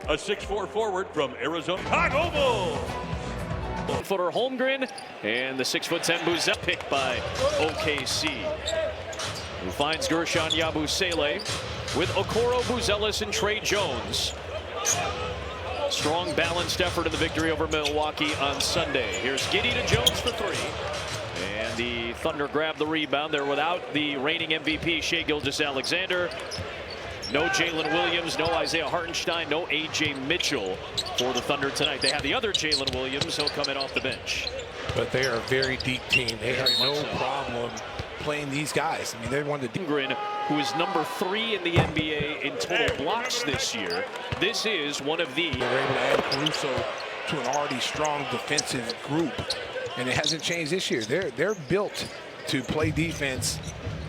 a 6'4" forward from Arizona. Chicago Bulls. Footer Holmgren and the 6'10" Buzzellis picked by OKC. Who finds Guerschon Yabusele with Okoro, Buzzellis, and Tre Jones. Strong, balanced effort in the victory over Milwaukee on Sunday. Here's Giddey to Jones for three. And the Thunder grab the rebound. They're without the reigning MVP, Shai Gilgeous-Alexander. No Jalen Williams, no Isaiah Hartenstein, no A.J. Mitchell for the Thunder tonight. They have the other Jalen Williams. He'll come in off the bench. But they are a very deep team. They have no problem playing these guys. I mean, they're one of the Holmgren, who is number 3 in the NBA in total blocks this year. This is one of the... They're able to add Caruso to an already strong defensive group. And it hasn't changed this year. They're built to play defense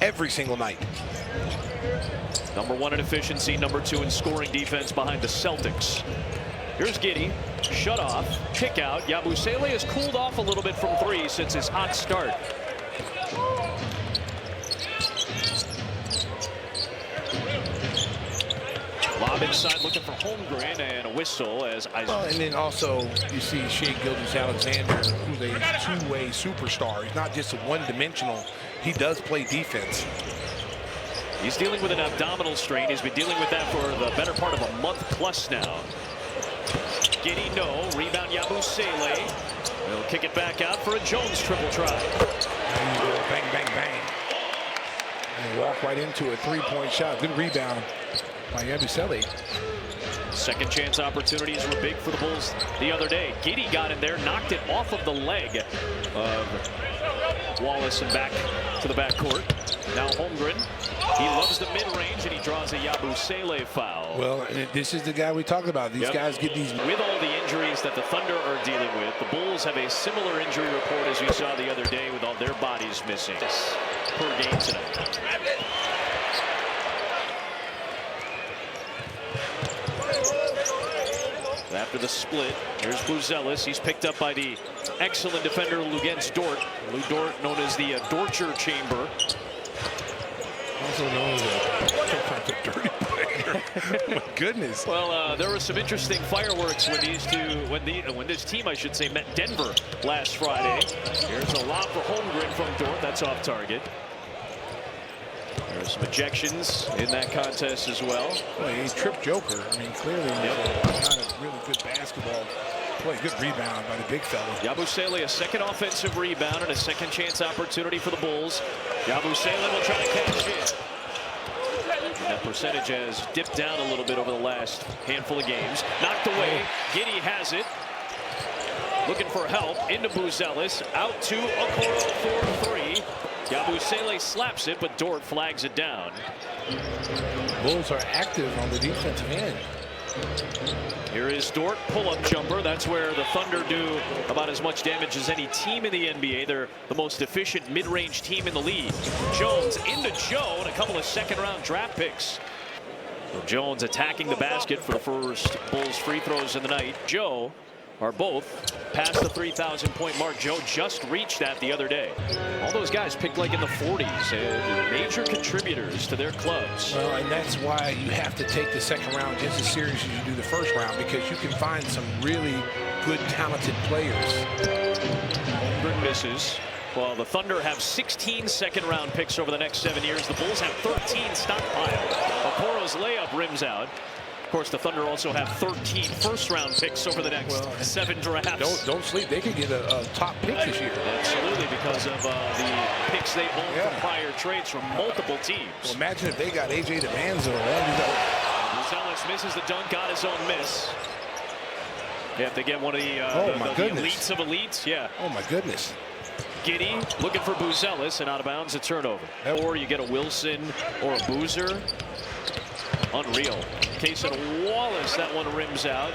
every single night. Number 1 in efficiency, number 2 in scoring defense behind the Celtics. Here's Giddey, shut off, kick out. Yabusele has cooled off a little bit from 3 since his hot start. Lob inside looking for Holmgren and a whistle as Isaiah. And then also you see Shai Gilgeous-Alexander, who's a two-way superstar. He's not just a one-dimensional. He does play defense. He's dealing with an abdominal strain. He's been dealing with that for the better part of a month plus now. Giddey, no. Rebound Yabusele. He'll kick it back out for a Jones triple try. Bang, bang, bang. And walk right into a three-point shot. Good rebound by Yabusele. Second chance opportunities were big for the Bulls the other day. Giddey got in there, knocked it off of the leg of Wallace and back to the backcourt. Now Holmgren, he loves the mid-range and he draws a Yabusele foul. Well, this is the guy we talked about. These guys get these. With all the injuries that the Thunder are dealing with, the Bulls have a similar injury report as we saw the other day with all their bodies missing per game tonight. After the split, here's Buzzellis. He's picked up by the excellent defender Luguentz Dort. Lou Dort, known as the Dortcher Chamber. Also known as a dirty player. My goodness. Well, there were some interesting fireworks when when this team, I should say, met Denver last Friday. Here's a lob for Holmgren from Dort. That's off target. There's some ejections in that contest as well. Well, he tripped Joker. I mean, clearly not a really good basketball play. Good rebound by the big fella. Yabusele, a second offensive rebound and a second chance opportunity for the Bulls. Yabusele will try to cash in. And that percentage has dipped down a little bit over the last handful of games. Knocked away. Giddey has it. Looking for help. Into Buzzellis. Out to Okoro for 3. Yabusele slaps it, but Dort flags it down. Bulls are active on the defensive end. Here is Dort, pull-up jumper. That's where the Thunder do about as much damage as any team in the NBA. They're the most efficient mid-range team in the league. Jones into Joe and a couple of second-round draft picks. Jones attacking the basket for the first Bulls free throws in the night. Joe are both past the 3,000-point mark. Joe just reached that the other day. All those guys picked like in the 40s and major contributors to their clubs. Well, and that's why you have to take the second round just as serious as you do the first round, because you can find some really good, talented players. Holmgren misses. Well, the Thunder have 16 second-round picks over the next 7 years. The Bulls have 13 stockpiled. Okoro's layup rims out. Of course, the Thunder also have 13 first-round picks over the next 7 drafts. Don't sleep. They could get a top pick this year. Absolutely, because of the picks they own from prior trades from multiple teams. Well, imagine if they got A.J. DeManzo. Buzzellis misses the dunk on his own miss. Yeah, if they get one of the elites of elites, yeah. Oh, my goodness. Giddey looking for Buzzellis and out of bounds, a turnover. Or you get a Wilson or a Boozer. Unreal. Case of Wallace, that one rims out.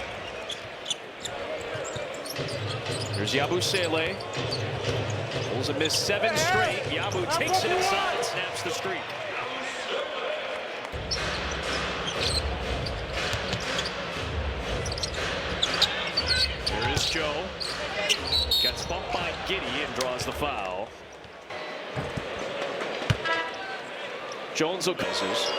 There's Yabusele. Bulls have missed 7 straight. Yabu takes it inside, snaps the streak. Here is Joe. Gets bumped by Giddey and draws the foul. Jones will misses.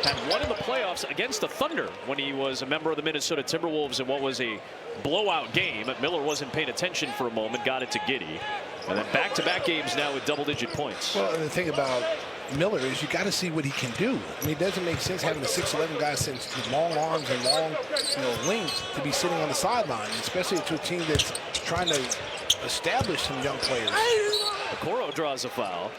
Had one in the playoffs against the Thunder when he was a member of the Minnesota Timberwolves in what was a blowout game. Miller wasn't paying attention for a moment, got it to Giddey. And then back-to-back games now with double-digit points. Well, and the thing about Miller is you got to see what he can do. I mean, it doesn't make sense having a 6'11" guy since long arms and long, length to be sitting on the sideline, especially to a team that's trying to establish some young players. Okoro draws a foul.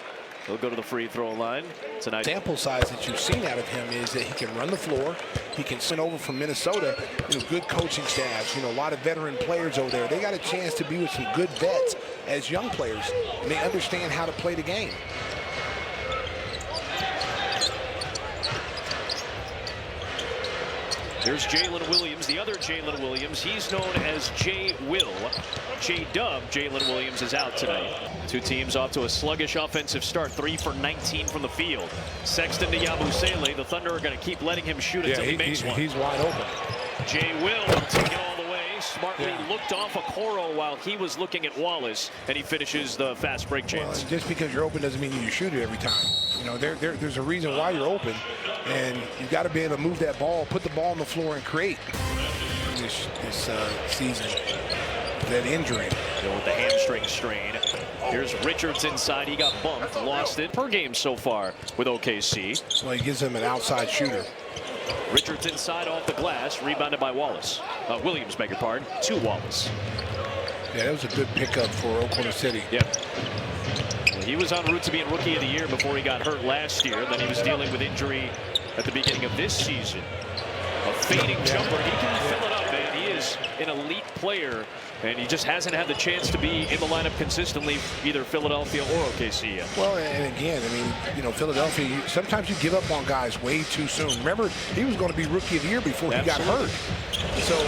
He'll go to the free throw line tonight. Sample size that you've seen out of him is that he can run the floor. He can send over from Minnesota. Good coaching staffs. A lot of veteran players over there. They got a chance to be with some good vets as young players, and they understand how to play the game. There's Jalen Williams, the other Jalen Williams. He's known as J-Will. J-Dub, Jalen Williams is out tonight. Two teams off to a sluggish offensive start. 3 for 19 from the field. Sexton to Yabusele. The Thunder are going to keep letting him shoot until he makes one. He's wide open. J-Will take it all the way. Smartly looked off Okoro while he was looking at Wallace, and he finishes the fast break chance. Well, just because you're open doesn't mean you shoot it every time. There's a reason why you're open, and you've got to be able to move that ball, put the ball on the floor, and create this season. That injury. With the hamstring strain. Here's Richards inside. He got bumped, lost it per game so far with OKC. Well, he gives him an outside shooter. Richards inside off the glass, rebounded by Wallace. Williams, beg your pardon, to Wallace. Yeah, that was a good pickup for Oklahoma City. Yeah. Well, he was en route to being Rookie of the Year before he got hurt last year. Then he was dealing with injury at the beginning of this season. A fading jumper. He can fill it up, man. He is an elite player, and he just hasn't had the chance to be in the lineup consistently, either Philadelphia or OKC yet. Well, and again, Philadelphia, sometimes you give up on guys way too soon. Remember, he was going to be Rookie of the Year before he got hurt. So,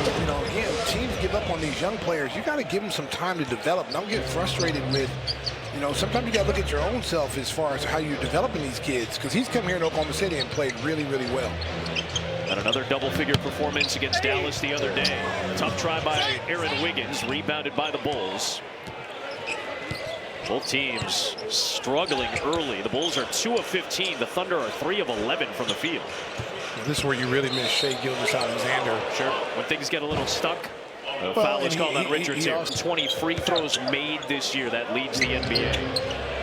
again, teams give up on these young players. You got to give them some time to develop. Don't get frustrated with, sometimes you got to look at your own self as far as how you're developing these kids, because he's come here in Oklahoma City and played really, really well. And another double-figure performance against Dallas the other day. Tough try by Aaron Wiggins, rebounded by the Bulls. Both teams struggling early. The Bulls are 2 of 15. The Thunder are 3 of 11 from the field. This is where you really miss Shai Gilgeous-Alexander. Sure. When things get a little stuck, a foul is called on Richards here. 20 free throws made this year. That leads the NBA.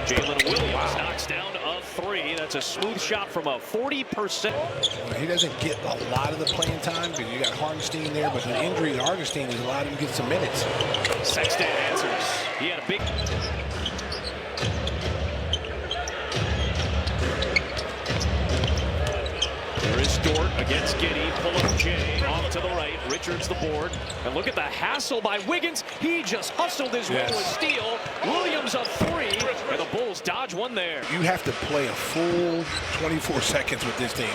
Jalen Williams knocks down a 3. That's a smooth shot from a 40%. Well, he doesn't get a lot of the playing time because you got Hartenstein there, but the injury to Hartenstein has allowed him to get some minutes. Sexton answers. He had a big... There is Dort against Giddey. Pull-up Jay off to the right. Richards the board. And look at the hassle by Wiggins. He just hustled his way to a steal. Williams a 3. And the Bulls dodge one there. You have to play a full 24 seconds with this team.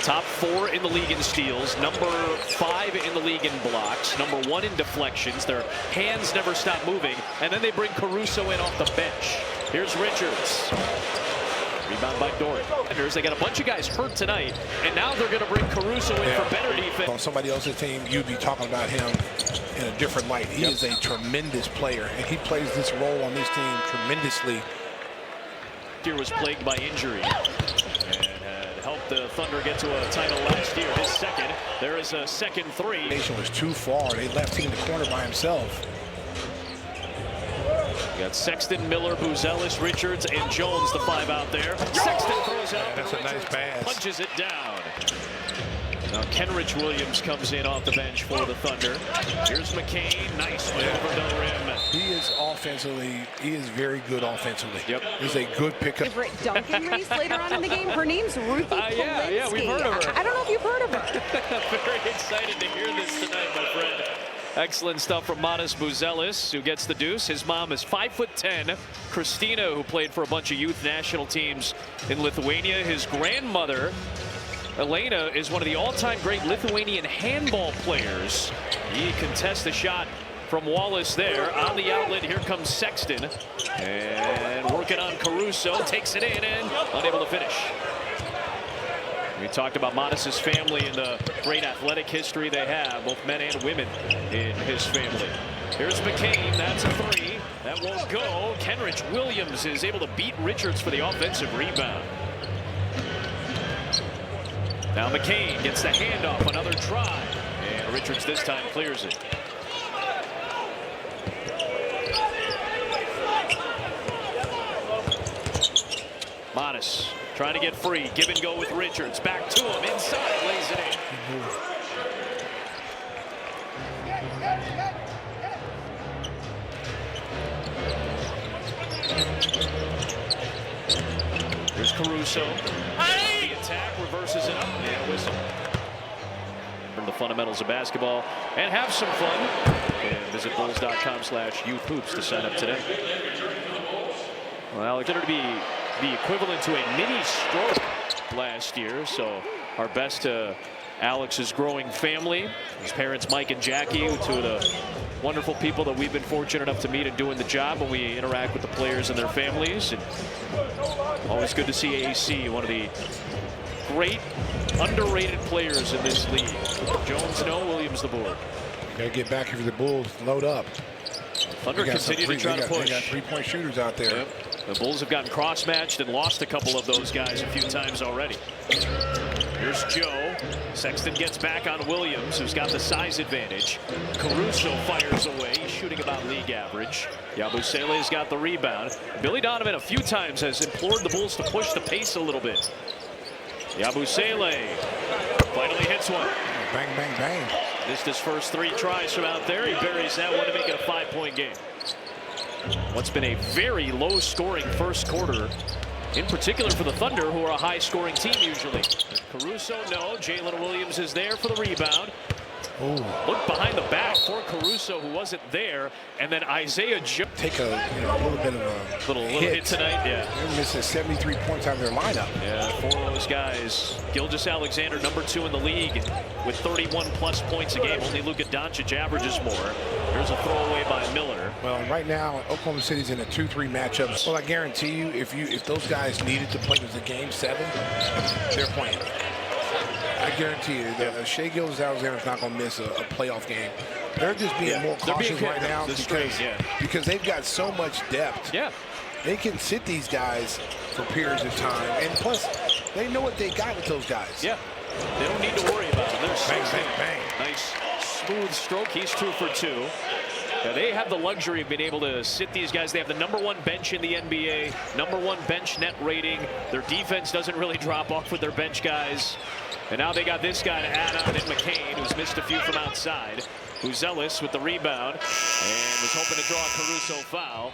Top 4 in the league in steals. Number 5 in the league in blocks. Number 1 in deflections. Their hands never stop moving. And then they bring Caruso in off the bench. Here's Richards. Rebound by Dort. They got a bunch of guys hurt tonight, and now they're going to bring Caruso in for better defense. On somebody else's team, you'd be talking about him in a different light. He is a tremendous player, and he plays this role on this team tremendously. Year was plagued by injury and had helped the Thunder get to a title last year. His second. There is a second 3. Nation was too far. They left him in the corner by himself. You got Sexton, Miller, Buzelis, Richards, and Jones, the 5 out there. Sexton throws out. That's a nice pass. Punches it down. Now Kenrich Williams comes in off the bench for the Thunder. Here's McCain. Nice one over the rim. He is very good offensively. Yep. He's a good pickup. Favorite dunking race later on in the game. Her name's Ruthie Polinsky. Yeah, we've heard of her. I don't know if you've heard of her. Very excited to hear this tonight, my friend. Excellent stuff from Matas Buzelis, who gets the deuce. His mom is 5'10". Christina, who played for a bunch of youth national teams in Lithuania. His grandmother, Elena, is one of the all-time great Lithuanian handball players. He contests the shot from Wallace there. On the outlet, here comes Sexton. And working on Caruso, takes it in and unable to finish. We talked about Matas' family and the great athletic history they have, both men and women in his family. Here's McCain, that's a 3. That won't go. Kenrich Williams is able to beat Richards for the offensive rebound. Now McCain gets the handoff, another try. And Richards this time clears it. Modis trying to get free. Give and go with Richards. Back to him. Inside. Lays it in. Here's Caruso. The attack reverses it up. And whistle. From the fundamentals of basketball and have some fun. And visit bulls.com/youthhoops to sign up today. Well, it's going to be the equivalent to a mini stroke last year. So our best to Alex's growing family. His parents, Mike and Jackie, two of the wonderful people that we've been fortunate enough to meet and doing the job when we interact with the players and their families. And always good to see AC, one of the great underrated players in this league. Jones no, Williams the board. Gotta get back here for the Bulls. Load up. Thunder continue to try to push. They got three-point shooters out there. Yep. The Bulls have gotten cross-matched and lost a couple of those guys a few times already. Here's Joe. Sexton gets back on Williams, who's got the size advantage. Caruso fires away. He's shooting about league average. Yabusele's got the rebound. Billy Donovan a few times has implored the Bulls to push the pace a little bit. Yabusele finally hits one. Bang, bang, bang. Missed his first 3 tries from out there. He buries that one to make it a 5-point game. What's been a very low-scoring first quarter, in particular for the Thunder, who are a high-scoring team usually. Caruso, no. Jalen Williams is there for the rebound. Ooh. Look behind the back for Caruso, who wasn't there, and then Isaiah Joe. Take a little bit of a little hit tonight. Yeah. They're missing 73 points out of their lineup. Yeah, 4 of those guys. Gilgeous-Alexander, #2 in the league, with 31+ points a game. Only Luka Doncic averages more. Here's a throwaway by Miller. Well, right now Oklahoma City's in a 2-3 matchup. Well, I guarantee you, if those guys needed to play the game 7, they're playing. I guarantee you that Shai Gilgeous-Alexander is not going to miss a playoff game. They're just being more cautious right now because they've got so much depth. Yeah. They can sit these guys for periods of time. And plus, they know what they got with those guys. Yeah. They don't need to worry about it. They're bang, bang, bang. Nice smooth stroke. He's 2 for 2. Now, they have the luxury of being able to sit these guys. They have the #1 bench in the NBA, #1 bench net rating. Their defense doesn't really drop off with their bench guys. And now they got this guy to add on in McCain, who's missed a few from outside. Buzelis with the rebound and was hoping to draw a Caruso foul.